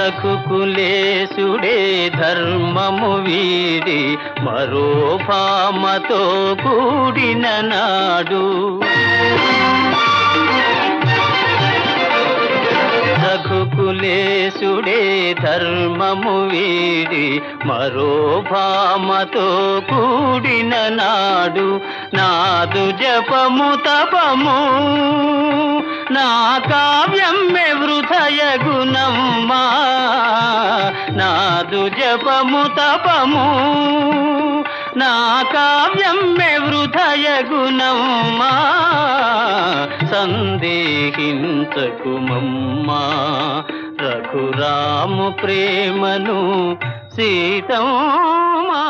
రఘుకులేశుడే ధర్మము వీడి మరో భామతో కూడిన నాడు రఘుకులేశుడే ధర్మము వీడి మరో భామతో కూడిన నాడు నాదు జపము తపము నా కావ్యం వృథయ గుణమ్మా నాదు జపము తపము నా కావ్యం వృథయ గుణమ్మా సందేహించకుమమ్మా రఘురాము ప్రేమను సీతమ్మా